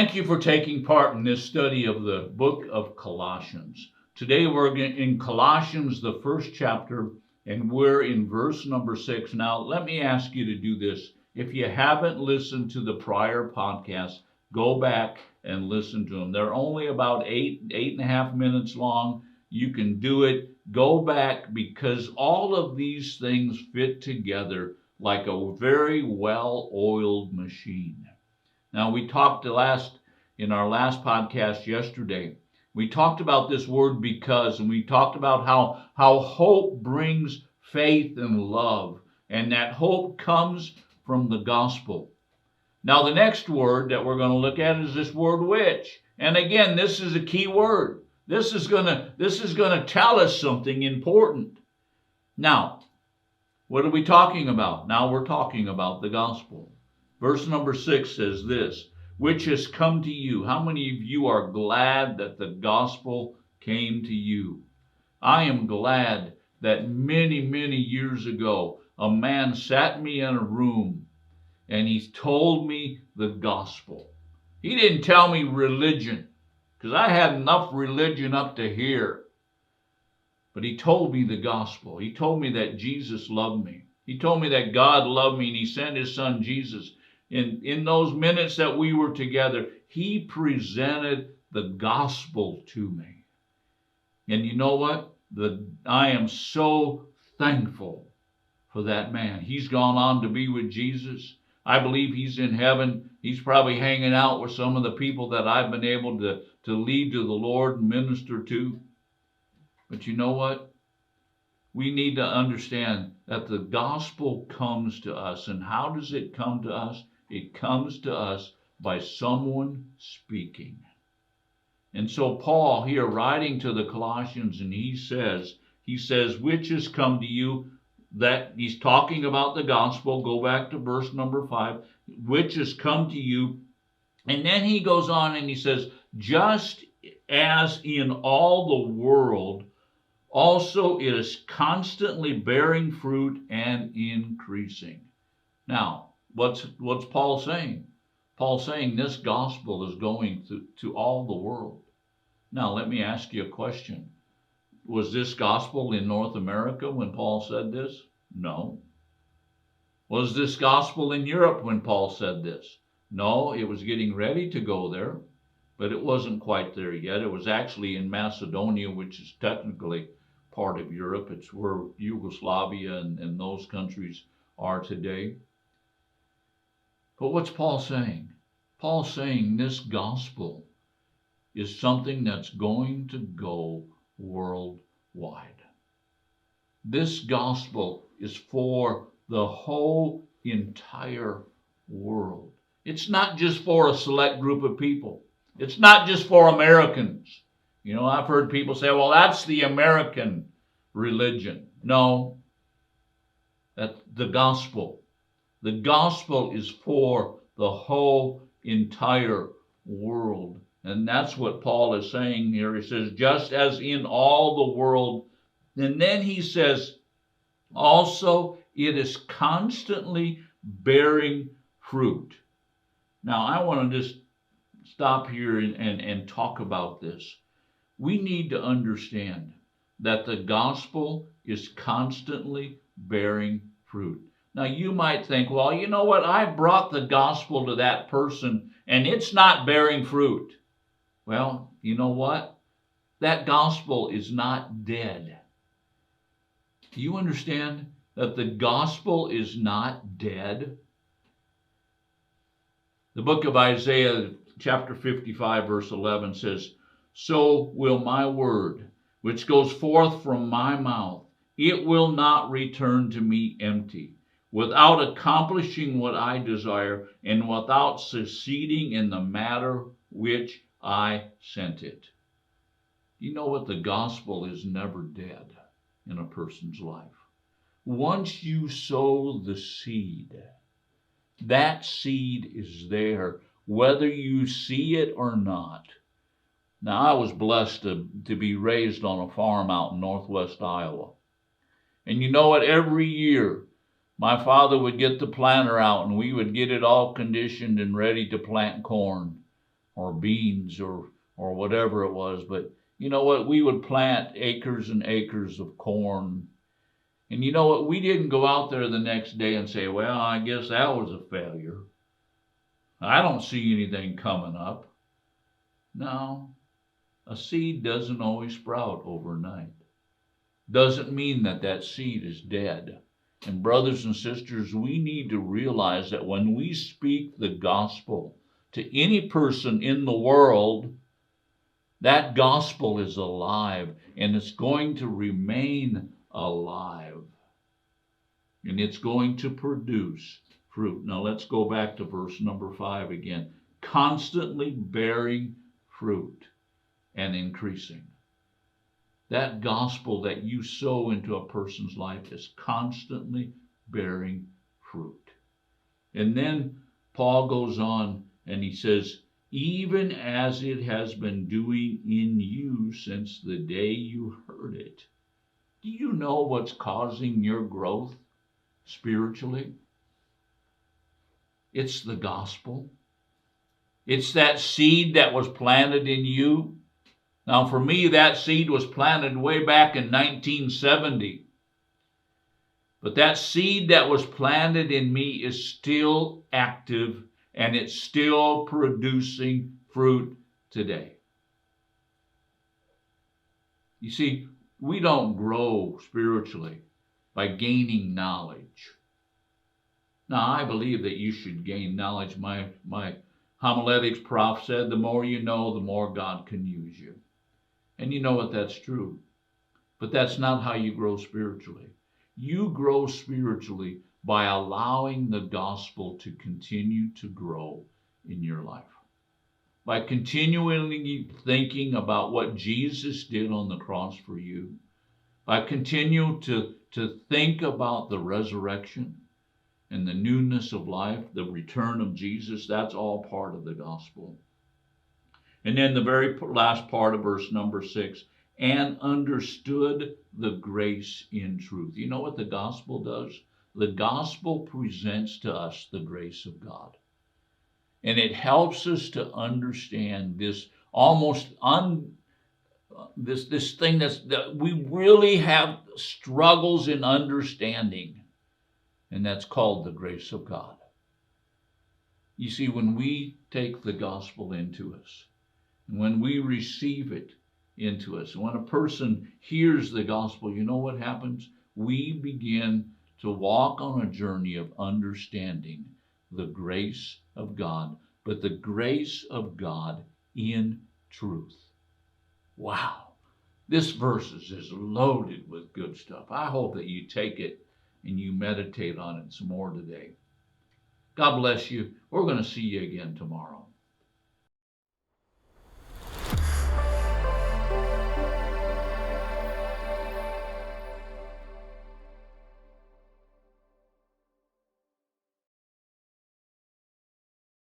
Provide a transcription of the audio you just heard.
Thank you for taking part in this study of the book of Colossians. Today we're in Colossians, the first chapter, and we're in verse number 6. Now, let me ask you to do this. If you haven't listened to the prior podcasts, go back and listen to them. They're only about 8.5 minutes long. You can do it. Go back, because all of these things fit together like a very well-oiled machine. Now, we talked in our last podcast yesterday, we talked about this word because, and we talked about how hope brings faith and love, and that hope comes from the gospel. Now, the next word that we're going to look at is this word which. And again, this is a key word. This is going to tell us something important. Now, what are we talking about? Now we're talking about the gospel. Verse number 6 says this, which has come to you. How many of you are glad that the gospel came to you? I am glad that many, many years ago, a man sat me in a room and he told me the gospel. He didn't tell me religion, because I had enough religion up to here. But he told me the gospel. He told me that Jesus loved me. He told me that God loved me and he sent his son Jesus. In those minutes that we were together, he presented the gospel to me. And you know what? I am so thankful for that man. He's gone on to be with Jesus. I believe he's in heaven. He's probably hanging out with some of the people that I've been able to lead to the Lord and minister to. But you know what? We need to understand that the gospel comes to us. And how does it come to us? It comes to us by someone speaking. And so Paul here, writing to the Colossians, and he says, which has come to you, that he's talking about the gospel. Go back to verse number 5, which has come to you. And then he goes on and he says, just as in all the world, also it is constantly bearing fruit and increasing. Now, what's Paul saying? Paul's saying this gospel is going to all the world. Now, let me ask you a question. Was this gospel in North America when Paul said this? No. Was this gospel in Europe when Paul said this? No, it was getting ready to go there, but it wasn't quite there yet. It was actually in Macedonia, which is technically part of Europe. It's where Yugoslavia and those countries are today. But what's Paul saying? Paul's saying this gospel is something that's going to go worldwide. This gospel is for the whole entire world. It's not just for a select group of people. It's not just for Americans. You know, I've heard people say, well, that's the American religion. No, that's the gospel. The gospel is for the whole entire world. And that's what Paul is saying here. He says, just as in all the world. And then he says, also it is constantly bearing fruit. Now, I want to just stop here and talk about this. We need to understand that the gospel is constantly bearing fruit. Now, you might think, well, you know what? I brought the gospel to that person and it's not bearing fruit. Well, you know what? That gospel is not dead. Do you understand that the gospel is not dead? The book of Isaiah, chapter 55, verse 11 says, so will my word, which goes forth from my mouth, it will not return to me empty, without accomplishing what I desire, and without succeeding in the matter which I sent it. You know what? The gospel is never dead in a person's life. Once you sow the seed, that seed is there, whether you see it or not. Now, I was blessed to be raised on a farm out in northwest Iowa. And you know what? Every year, my father would get the planter out and we would get it all conditioned and ready to plant corn. or beans or whatever it was. But you know what? We would plant acres and acres of corn. And you know what? We didn't go out there the next day and say, well, I guess that was a failure. I don't see anything coming up. No, a seed doesn't always sprout overnight. Doesn't mean that that seed is dead. And brothers and sisters, we need to realize that when we speak the gospel to any person in the world, that gospel is alive and it's going to remain alive. And it's going to produce fruit. Now let's go back to verse number 5 again. Constantly bearing fruit and increasing. That gospel that you sow into a person's life is constantly bearing fruit. And then Paul goes on and he says, even as it has been doing in you since the day you heard it. Do you know what's causing your growth spiritually? It's the gospel. It's that seed that was planted in you. Now, for me, that seed was planted way back in 1970. But that seed that was planted in me is still active and it's still producing fruit today. You see, we don't grow spiritually by gaining knowledge. Now, I believe that you should gain knowledge. My homiletics prof said, the more you know, the more God can use you. And you know what, that's true. But that's not how you grow spiritually. You grow spiritually by allowing the gospel to continue to grow in your life. By continually thinking about what Jesus did on the cross for you. By continuing to think about the resurrection and the newness of life, the return of Jesus. That's all part of the gospel. And then the very last part of verse number 6, and understood the grace in truth. You know what the gospel does? The gospel presents to us the grace of God. And it helps us to understand this this thing that we really have struggles in understanding. And that's called the grace of God. You see, when we take the gospel into us, and when we receive it into us, when a person hears the gospel, you know what happens? We begin to walk on a journey of understanding the grace of God, but the grace of God in truth. Wow. This verse is loaded with good stuff. I hope that you take it and you meditate on it some more today. God bless you. We're going to see you again tomorrow.